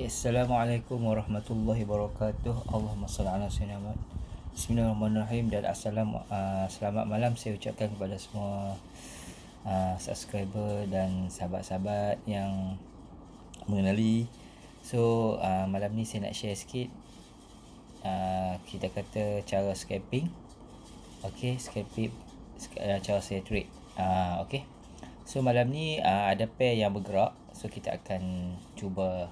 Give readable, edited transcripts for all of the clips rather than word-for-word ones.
Assalamualaikum warahmatullahi wabarakatuh. Allahumma salli ala sayyidina Muhammad. Bismillahirrahmanirrahim dan selamat malam saya ucapkan kepada semua subscriber dan sahabat-sahabat yang mengenali. So malam ni saya nak share sikit kita kata cara scalping. Okey, scalping cara saya trade. Okey. So malam ni ada pair yang bergerak. So kita akan cuba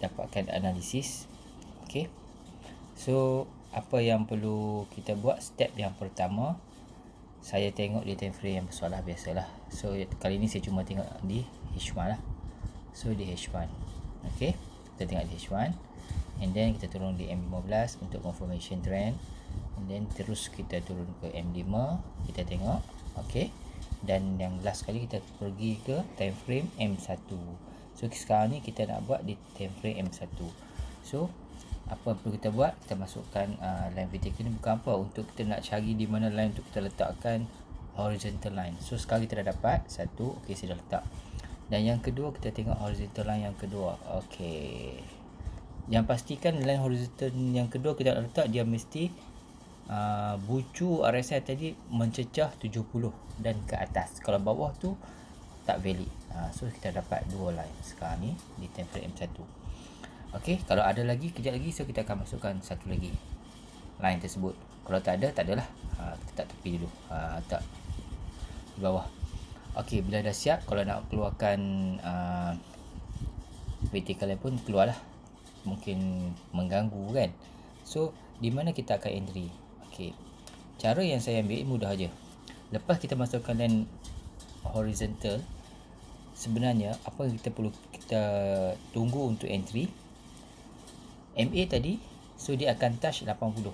dapatkan analisis. Okey. So apa yang perlu kita buat? Step yang pertama, saya tengok di time frame yang besar lah, biasalah. So kali ni saya cuma tengok di H1 lah. So di H1. Okey. Kita tengok di H1 and then kita turun di M15 untuk confirmation trend, and then terus kita turun ke M5, kita tengok. Okey. Dan yang last kali kita pergi ke time frame M1. So sekarang ni kita nak buat di time frame M1. So apa yang perlu kita buat? Kita masukkan line vertical ni bukan apa, untuk kita nak cari di mana line untuk kita letakkan horizontal line. So sekarang kita dah dapat satu. Okey, saya dah letak. Dan yang kedua, kita tengok horizontal line yang kedua. Okey, yang pastikan line horizontal yang kedua kita nak letak, dia mesti bucu RSI tadi mencecah 70 dan ke atas. Kalau bawah tu tak valid. So kita dapat dua line sekarang ni di time frame M1. Okey, kalau ada lagi kejap lagi, so kita akan masukkan satu lagi line tersebut. Kalau tak ada, tak adalah. Kita tak tepi dulu. Tak di bawah. Okey, bila dah siap, kalau nak keluarkan vertical line pun keluarlah. Mungkin mengganggu kan. So di mana kita akan entry? Okey, cara yang saya ambil mudah aja. Lepas kita masukkan line horizontal, sebenarnya apa yang kita perlu kita tunggu untuk entry MA tadi. So dia akan touch 80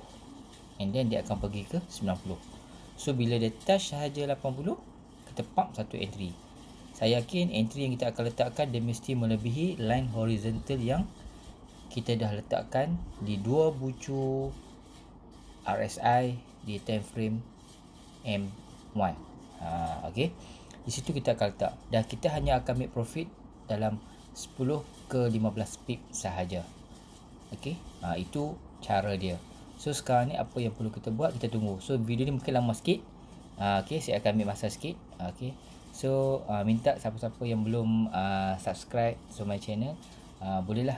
and then dia akan pergi ke 90. So bila dia touch sahaja 80, kita pump satu entry. Saya yakin entry yang kita akan letakkan dia mesti melebihi line horizontal yang kita dah letakkan di dua bucu RSI di time frame M1. Okey, di situ kita akan letak, dan kita hanya akan make profit dalam 10 ke 15 pip sahaja. Okey, itu cara dia. So sekarang ni apa yang perlu kita buat? Kita tunggu. So video ni mungkin lama sikit. Okey, saya akan ambil masa sikit. Okey, so minta siapa-siapa yang belum subscribe so my channel, bolehlah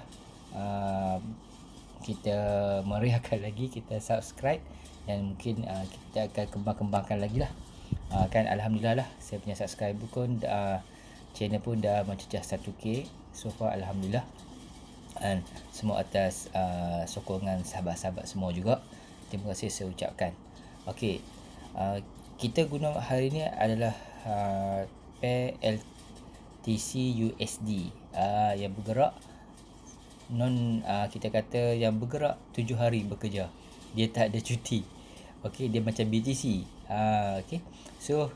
kita meriahkan lagi, kita subscribe, dan mungkin kita akan kembangkan lagi lah. Kan alhamdulillah lah, saya punya subscriber pun channel pun dah mencecah 1k so far, alhamdulillah. Dan semua atas sokongan sahabat-sahabat semua juga, terima kasih saya ucapkan. Okey, kita guna hari ni adalah pair LTC USD yang bergerak kita kata yang bergerak 7 hari bekerja, dia tak ada cuti. Okey, dia macam BTC. Okey, so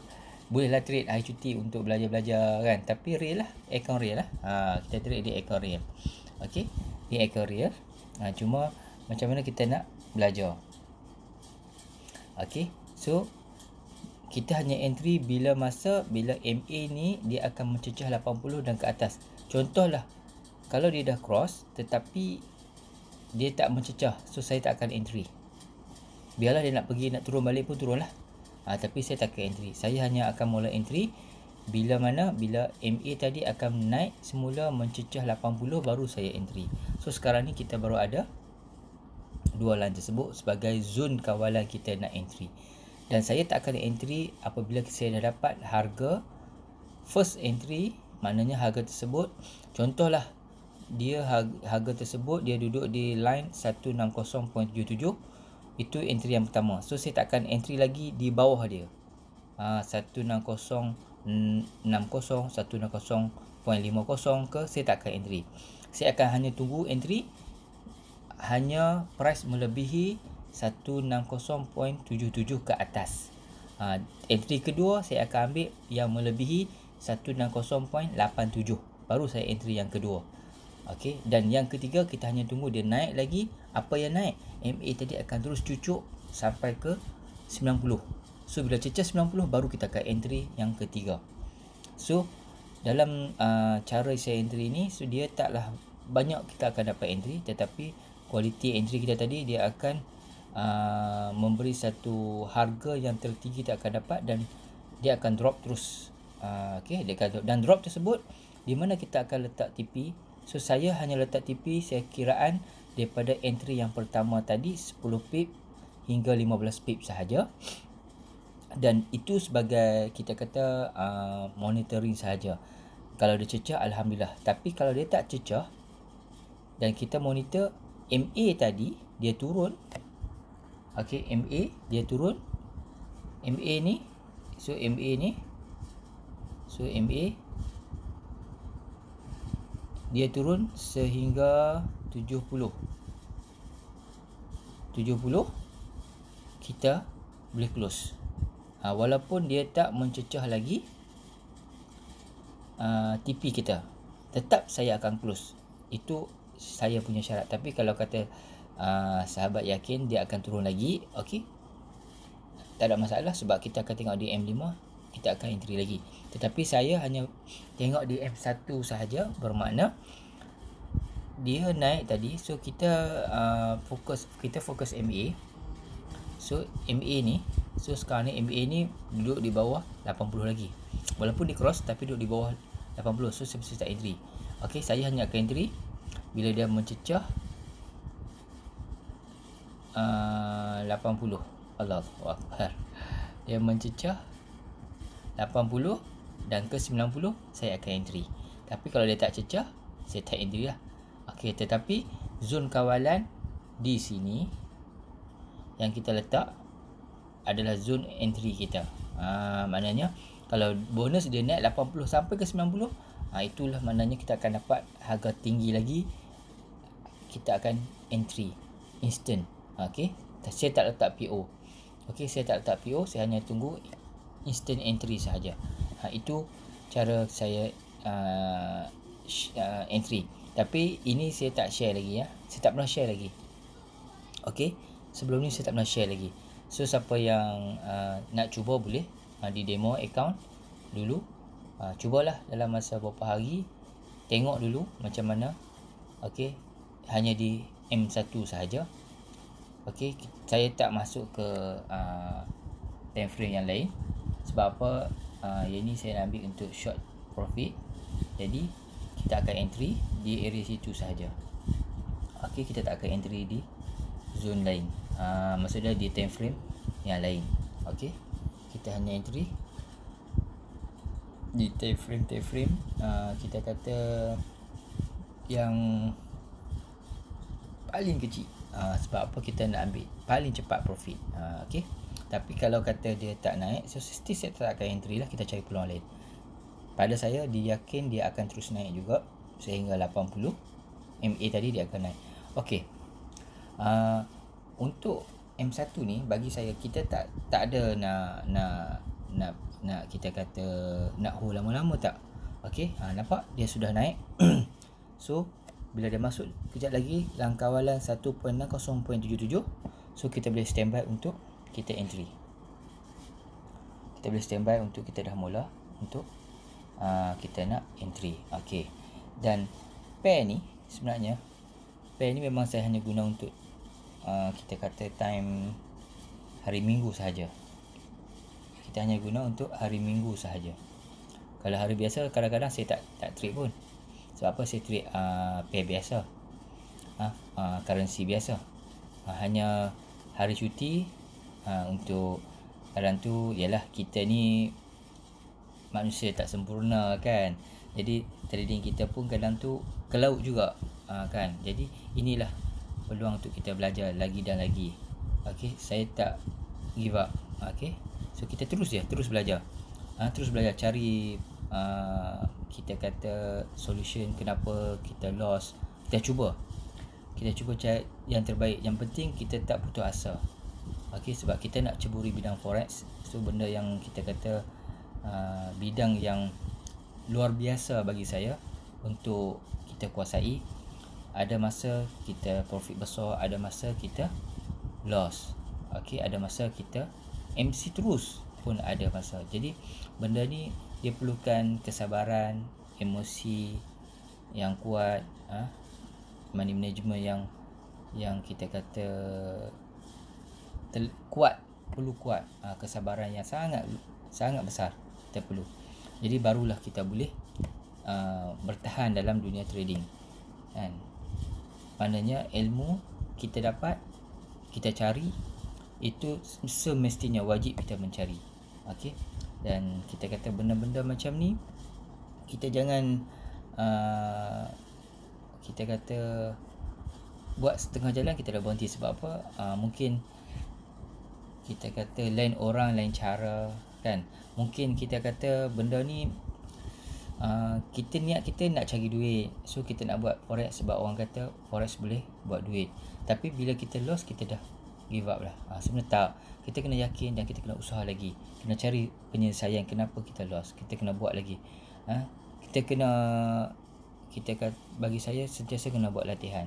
bolehlah trade hari cuti untuk belajar-belajar kan, tapi real lah, account real lah. Kita trade di account real. Okey, di account real. Cuma macam mana kita nak belajar. Okey, so kita hanya entry bila MA ni dia akan mencecah 80 dan ke atas. Contohlah, kalau dia dah cross tetapi dia tak mencecah, so saya tak akan entry. Biarlah dia nak pergi, nak turun balik pun turunlah. Tapi saya tak akan entry. Saya hanya akan mula entry bila MA tadi akan naik semula mencecah 80, baru saya entry. So sekarang ni kita baru ada dua line tersebut sebagai zone kawalan kita nak entry. Dan saya tak akan entry apabila saya dah dapat harga first entry, maknanya harga tersebut, contohlah dia harga tersebut dia duduk di line 160.77, itu entry yang pertama. So saya tak akan entry lagi di bawah dia. 160.60, 160.50 ke, saya tak akan entry. Saya akan hanya tunggu entry hanya price melebihi 160.77 ke atas. Entry kedua saya akan ambil yang melebihi 160.87, baru saya entry yang kedua. Okey, dan yang ketiga kita hanya tunggu dia naik lagi. Apa yang naik? MA tadi akan terus cucuk sampai ke 90. So bila cecah 90 baru kita akan entry yang ketiga. So dalam cara saya entry ni, so dia taklah banyak kita akan dapat entry, tetapi quality entry kita tadi dia akan memberi satu harga yang tertinggi kita akan dapat, dan dia akan drop terus. Okey, dia akan drop, dan drop tersebut di mana kita akan letak TP. So saya hanya letak TP saya kiraan daripada entry yang pertama tadi 10 pip hingga 15 pip sahaja, dan itu sebagai kita kata monitoring sahaja. Kalau dia cecah, alhamdulillah. Tapi kalau dia tak cecah dan kita monitor MA tadi dia turun, okey, MA dia turun, MA ni, so MA dia turun sehingga 70, kita boleh close. Walaupun dia tak mencecah lagi TP kita, tetap saya akan close. Itu saya punya syarat. Tapi kalau kata sahabat yakin dia akan turun lagi, okey, tak ada masalah, sebab kita akan tengok di M5, kita akan entry lagi. Tetapi saya hanya tengok di M1 sahaja, bermakna dia naik tadi. So kita fokus MA. So MA ni, so sekarang ni MA ni duduk di bawah 80 lagi. Walaupun di cross tapi duduk di bawah 80. So saya mesti tak entry. Okey, saya hanya akan entry bila dia mencecah 80. Allahu Akbar. Dia mencecah 80 dan ke 90 saya akan entry. Tapi kalau dia tak cecah, saya tak entry lah. Okey, tetapi zon kawalan di sini yang kita letak adalah zon entry kita. Maknanya kalau bonus dia naik 80 sampai ke 90, itulah maknanya kita akan dapat harga tinggi lagi. Kita akan entry instant. Okey, saya tak letak PO. Okey, saya tak letak PO, saya hanya tunggu instant entry sahaja. Itu cara saya entry. Tapi ini saya tak share lagi ya. Saya tak pernah share lagi. Okey, sebelum ni saya tak pernah share lagi. So siapa yang nak cuba boleh di demo account dulu. Cubalah dalam masa beberapa hari, tengok dulu macam mana. Okey, hanya di M1 sahaja. Okey, saya tak masuk ke time frame yang lain. Sebab apa? Yang ni saya nak ambil untuk short profit. Jadi kita akan entry di area situ sahaja. Okey, kita tak akan entry di zone lain. Maksudnya di time frame yang lain. Okey, kita hanya entry di time frame kita kata yang paling kecil. Sebab apa? Kita nak ambil paling cepat profit. Okey. Tapi kalau kata dia tak naik, so still saya tak akan entry lah, kita cari peluang lain. Pada saya, dia yakin dia akan terus naik juga sehingga 80. MA tadi dia akan naik. Okey. Untuk M1 ni bagi saya, kita tak ada nak kita kata nak hold lama-lama tak. Okey, nampak dia sudah naik. So bila dia masuk kejap lagi dalam kawalan 1.60.77, so kita boleh standby untuk kita entry. Kita boleh standby untuk kita dah mula untuk kita nak entry. Okey. Dan pair ni sebenarnya, pair ni memang saya hanya guna untuk kita kata time hari Minggu sahaja. Kita hanya guna untuk hari Minggu sahaja. Kalau hari biasa kadang-kadang saya tak trade pun. Sebab apa? Saya trade pair biasa, currency biasa. Hanya hari cuti untuk kadang tu ialah kita ni manusia tak sempurna kan. Jadi trading kita pun kadang tu ke laut juga kan. Jadi inilah peluang untuk kita belajar lagi dan lagi. Okey, saya tak give up. Okey, so kita terus belajar. Terus belajar cari kita kata solution kenapa kita loss. Kita cuba cari yang terbaik. Yang penting kita tak putus asa. Okey, sebab kita nak ceburi bidang forex. So benda yang kita kata bidang yang luar biasa bagi saya untuk kita kuasai. Ada masa kita profit besar, ada masa kita loss. Okey, ada masa kita MC terus pun ada masa. Jadi benda ni dia perlukan kesabaran, emosi yang kuat, money management yang kita kata kuat, perlu kuat, kesabaran yang sangat besar kita perlu. Jadi barulah kita boleh bertahan dalam dunia trading kan. Maknanya ilmu kita dapat, kita cari, itu semestinya wajib kita mencari. Okey, dan kita kata benda-benda macam ni kita jangan kita kata buat setengah jalan kita dah berhenti. Sebab apa? Mungkin kita kata lain orang, lain cara kan. Mungkin kita kata benda ni kita niat kita nak cari duit, so kita nak buat forex sebab orang kata forex boleh buat duit. Tapi bila kita loss, kita dah give up lah. Sebenarnya tak. Kita kena yakin dan kita kena usaha lagi. Kena cari penyelesaian kenapa kita loss. Kita kena buat lagi. Bagi saya sentiasa kena buat latihan.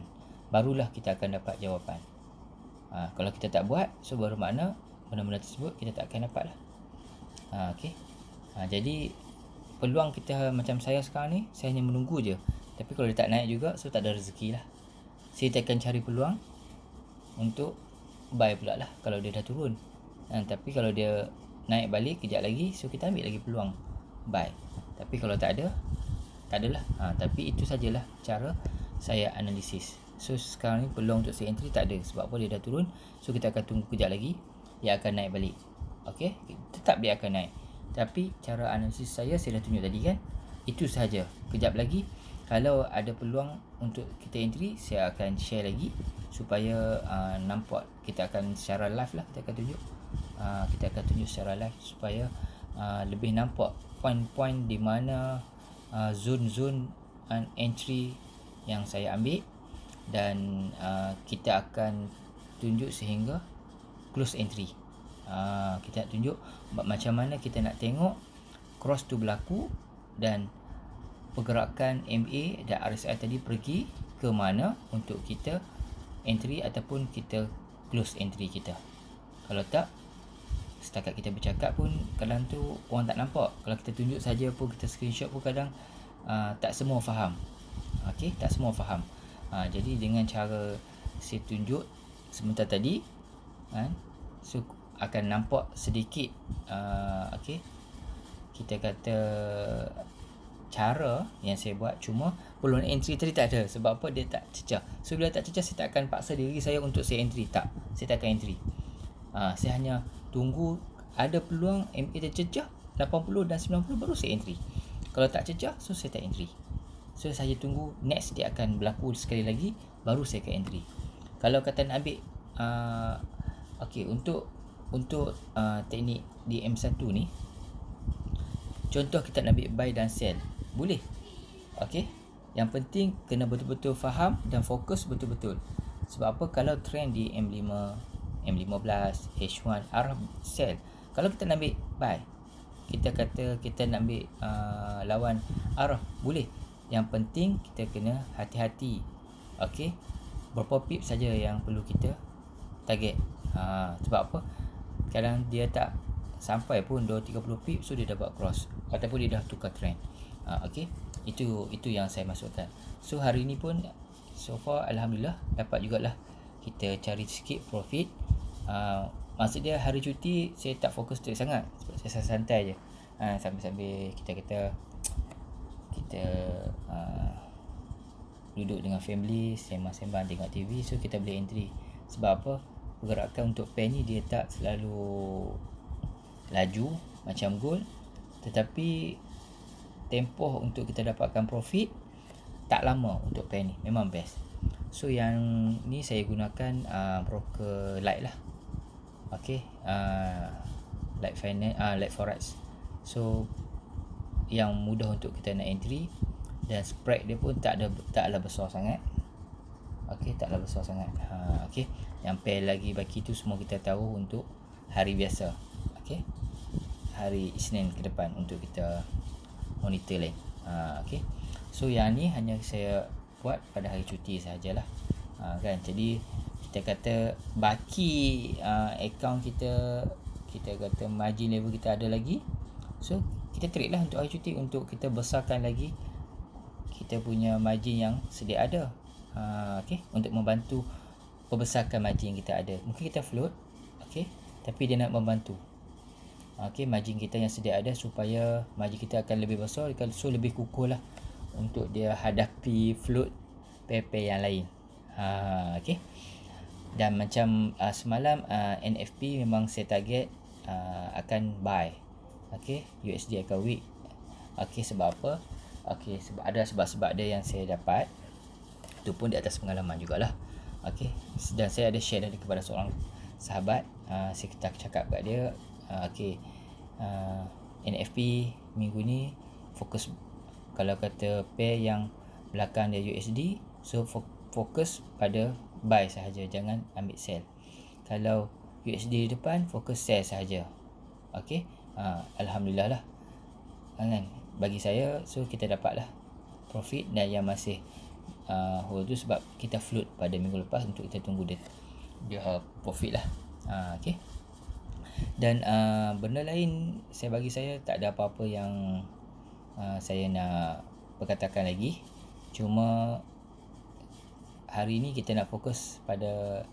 Barulah kita akan dapat jawapan. Kalau kita tak buat, so baru makna benda-benda tersebut kita tak akan dapat lah. Okay. Jadi peluang kita macam saya sekarang ni, saya hanya menunggu je. Tapi kalau dia tak naik juga, so tak ada rezeki lah. Saya akan cari peluang untuk buy pula lah kalau dia dah turun. Tapi kalau dia naik balik kejap lagi, so kita ambil lagi peluang buy. Tapi kalau tak ada, tak adalah. Tapi itu sajalah cara saya analisis. So sekarang ni peluang untuk saya entry tak ada. Sebab apa? Dia dah turun. So kita akan tunggu kejap lagi, dia akan naik balik. Okay, tetap dia akan naik. Tapi cara analisis saya dah tunjuk tadi kan. Itu sahaja. Kejap lagi kalau ada peluang untuk kita entry, saya akan share lagi supaya nampak. Kita akan secara live lah, kita akan tunjuk secara live supaya lebih nampak poin-poin di mana zone-zone entry yang saya ambil. Dan kita akan tunjuk sehingga close entry. Kita nak tunjuk macam mana kita nak tengok cross tu berlaku dan pergerakan MA dan RSI tadi pergi ke mana untuk kita entry ataupun kita close entry kita. Kalau tak, setakat kita bercakap pun kadang tu orang tak nampak. Kalau kita tunjuk saja pun, kita screenshot pun kadang tak semua faham. Okey, tak semua faham. Jadi dengan cara saya tunjuk sebentar tadi so akan nampak sedikit okey, kita kata cara yang saya buat. Cuma peluang entry tadi tak ada. Sebab apa? Dia tak cecah. So bila tak cecah, saya tak akan paksa diri saya untuk saya entry. Tak, saya tak akan entry. Saya hanya tunggu ada peluang MA tercecah 80 dan 90 baru saya entry. Kalau tak cecah, so saya tak entry. So saya tunggu next dia akan berlaku sekali lagi, baru saya akan entry. Kalau kata nak ambil okey, untuk teknik di M1 ni, contoh kita nak ambil buy dan sell, boleh. Okey, yang penting kena betul-betul faham dan fokus betul-betul. Sebab apa? Kalau trend di M5, M15, H1 arah sell, kalau kita nak ambil buy, kita kata kita nak ambil lawan arah, boleh. Yang penting kita kena hati-hati. Okey, berapa pip saja yang perlu kita target. Sebab apa? Kadang dia tak sampai pun 2-30 pip, so dia dah buat cross ataupun dia dah tukar trend. Okey, itu yang saya masukkan. So hari ni pun so far alhamdulillah dapat jugalah kita cari sikit profit. Maksud dia hari cuti saya tak fokus trade sangat, sebab saya santai je. Sambil-sambil kita kata kita duduk dengan family, sembang-sembang tengok TV, so kita boleh entry. Sebab apa? Pergerakan untuk pair ni dia tak selalu laju macam gold, tetapi tempoh untuk kita dapatkan profit tak lama untuk pair ni, memang best. So yang ni saya gunakan broker Light lah. Okey, Light Finance, Light Forex. So yang mudah untuk kita nak entry, dan spread dia pun taklah besar sangat. Okey, taklah besar sangat. Okey, yang pair lagi baki tu semua kita tahu untuk hari biasa. Okey, hari Isnin ke depan untuk kita monitor lain. Okey, so yang ni hanya saya buat pada hari cuti sahajalah. Kan, jadi kita kata baki account kita kata margin level kita ada lagi, so kita trade lah untuk hari cuti, untuk kita besarkan lagi kita punya margin yang sedia ada. Okey, untuk membantu perbesarkan margin yang kita ada. Mungkin kita float, okey, tapi dia nak membantu margin kita yang sedia ada supaya margin kita akan lebih besar, so lebih kukuh lah untuk dia hadapi float pair-pair yang lain. Okey. Dan macam semalam NFP memang saya target akan buy. Okey, USD akan weak. Okey, sebab apa? Okey, sebab ada sebab-sebab dia yang saya dapat. Itu pun di atas pengalaman jugalah. Okey, dan saya ada share dari kepada seorang sahabat. Saya cakap kat dia, NFP minggu ni fokus, kalau kata pair yang belakang dia USD, so fokus pada buy sahaja, jangan ambil sell. Kalau USD di depan, fokus sell sahaja. Okey, alhamdulillah lah kan, bagi saya. So kita dapatlah profit, dan yang masih hold tu sebab kita float pada minggu lepas untuk kita tunggu dia profit lah. Okey. Dan benda lain bagi saya tak ada apa-apa yang saya nak perkatakan lagi. Cuma hari ni kita nak fokus pada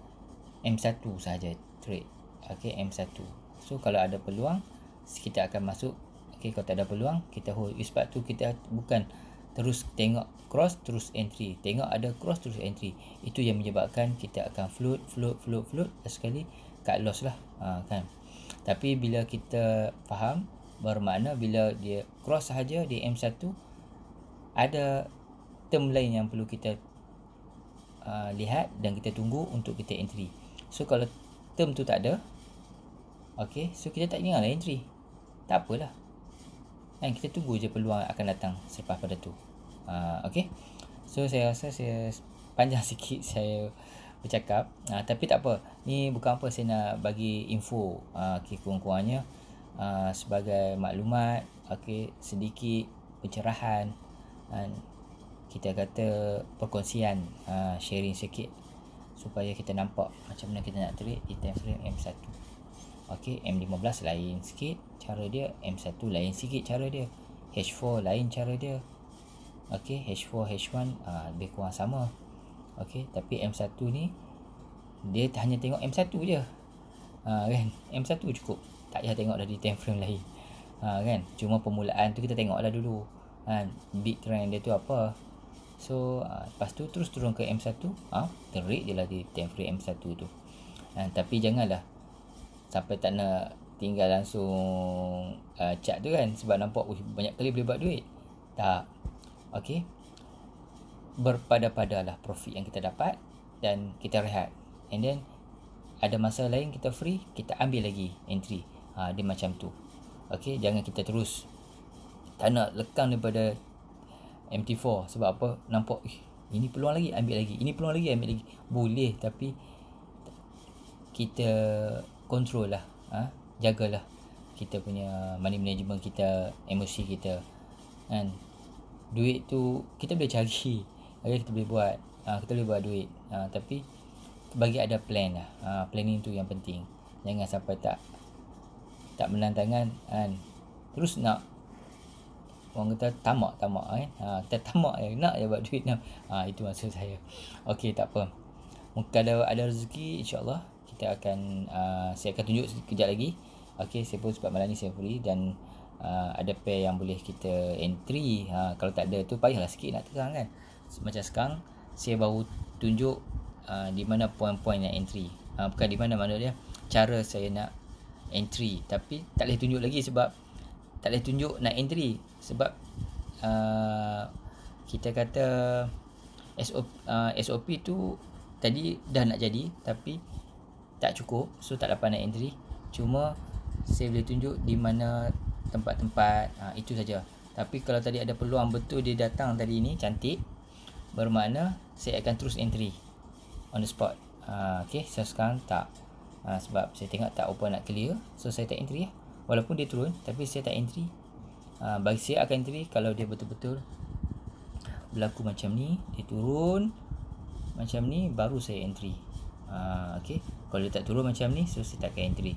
M1 sahaja trade. Okey, M1. So kalau ada peluang kita akan masuk. Okey, kalau tak ada peluang kita hold. Sebab tu kita bukan terus tengok cross terus entry, tengok ada cross terus entry. Itu yang menyebabkan kita akan float sekali cut loss lah, kan. Tapi bila kita faham, bermakna bila dia cross sahaja di M1, ada term lain yang perlu kita lihat dan kita tunggu untuk kita entry. So kalau term tu tak ada, okey, so kita tak ingat lah entry, tak apalah, dan kita tunggu je peluang akan datang selepas pada tu. Okey, so saya rasa saya panjang sikit saya bercakap, tapi tak apa, ni bukan apa, saya nak bagi info, kurang-kurangnya sebagai maklumat, sedikit pencerahan, kita kata perkongsian, sharing sikit supaya kita nampak macam mana kita nak trade di time frame M1. M15 lain sikit cara dia, M1 lain sikit cara dia, H4 lain cara dia. H4, H1 lebih kurang sama. Tapi M1 ni dia hanya tengok M1 je, kan. M1 cukup, tak payah tengok dari time frame lain, kan. Cuma permulaan tu kita tengoklah dulu, kan, big trend dia tu apa. So lepas tu terus turun ke M1, terik je lah di time frame M1 tu. Tapi janganlah sampai tak nak tinggal langsung chart tu, kan, sebab nampak banyak kali boleh buat duit. Tak. Berpada-padalah profit yang kita dapat dan kita rehat, and then ada masa lain kita free, kita ambil lagi entry. Dia macam tu. Jangan kita terus tak nak lekang daripada MT4. Sebab apa? Nampak ini peluang lagi, ambil lagi, ini peluang lagi, ambil lagi. Boleh, tapi kita control lah, jagalah kita punya money management kita, emosi kita, kan. Duit tu kita boleh cari, kita boleh buat, kita boleh buat duit, tapi bagi ada plan lah. Planning tu yang penting. Jangan sampai tak menantangan, kan, terus nak, orang kata tamak kan, kita tamak nak je buat duit nak. Itu maksud saya. Tak apa, kalau ada rezeki insya-Allah kita akan saya akan tunjuk sekejap lagi. Saya pun sebab malam ni saya free dan ada pair yang boleh kita entry. Kalau tak ada tu payahlah sikit nak terang, kan. Macam sekarang saya baru tunjuk di mana poin-poin nak entry, bukan di mana dia cara saya nak entry. Tapi tak boleh tunjuk lagi sebab tak boleh tunjuk nak entry sebab kita kata SOP tu tadi dah nak jadi tapi tak cukup, so tak dapat nak entry. Cuma saya boleh tunjuk di mana tempat-tempat, itu saja. Tapi kalau tadi ada peluang betul dia datang tadi ni cantik, bermakna saya akan terus entry on the spot. So sekarang tak, sebab saya tengok tak open nak clear, so saya tak entry. Walaupun dia turun tapi saya tak entry. Bagi saya akan entry kalau dia betul-betul berlaku macam ni, dia turun macam ni baru saya entry. Kalau dia tak turun macam ni, so saya tak akan entry.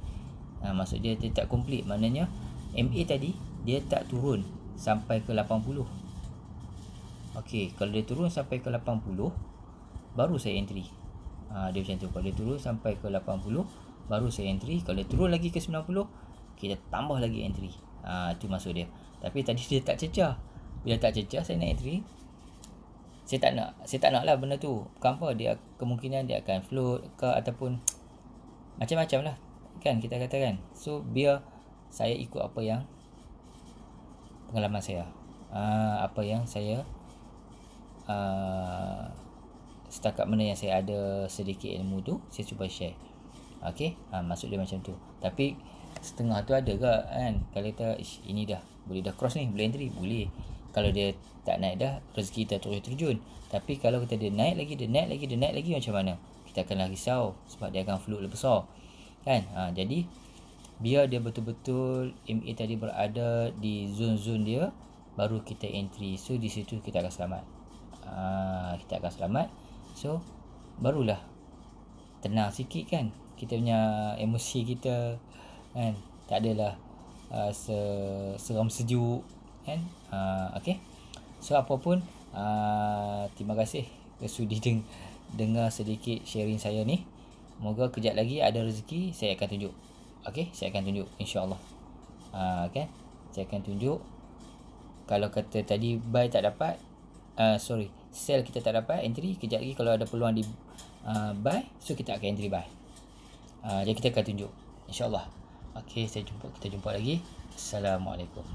Maksud dia tak complete, maknanya MA tadi dia tak turun sampai ke 80. Kalau dia turun sampai ke 80, baru saya entry. Dia macam tu. Kalau dia turun sampai ke 80 baru saya entry. Kalau dia turun lagi ke 90 kita tambah lagi entry. Itu maksud dia. Tapi tadi dia tak cecah. Bila tak cecah saya nak entry. Saya tak nak lah benda tu. Bukan apa, dia kemungkinan dia akan float ke ataupun macam-macam lah kan kita katakan. So biar saya ikut apa yang pengalaman saya, apa yang saya setakat mana yang saya ada sedikit ilmu tu saya cuba share. Okey, maksud dia macam tu. Tapi setengah tu ada ke kan, kalau kita ini dah boleh dah cross ni, boleh entry, boleh. Kalau dia tak naik dah, rezeki kita terus terjun. Tapi kalau kita dia naik lagi macam mana? Kita akan risau sebab dia akan float lebih besar kan. Jadi biar dia betul-betul MA tadi berada di zon-zon dia, baru kita entry. So di situ kita akan selamat. Kita akan selamat. So barulah tenang sikit kan, kita punya emosi kita kan, tak adalah seram sejuk kan. Okey, so apapun, terima kasih sudi dengar sedikit sharing saya ni. Moga kejap lagi ada rezeki saya akan tunjuk. Okey, saya akan tunjuk insya-Allah. Kan, saya akan tunjuk. Kalau kata tadi buy tak dapat, sell kita tak dapat entry, kejap lagi kalau ada peluang di buy, so kita akan entry buy. Jadi kita akan tunjuk insya-Allah. Okey, kita jumpa lagi. Assalamualaikum.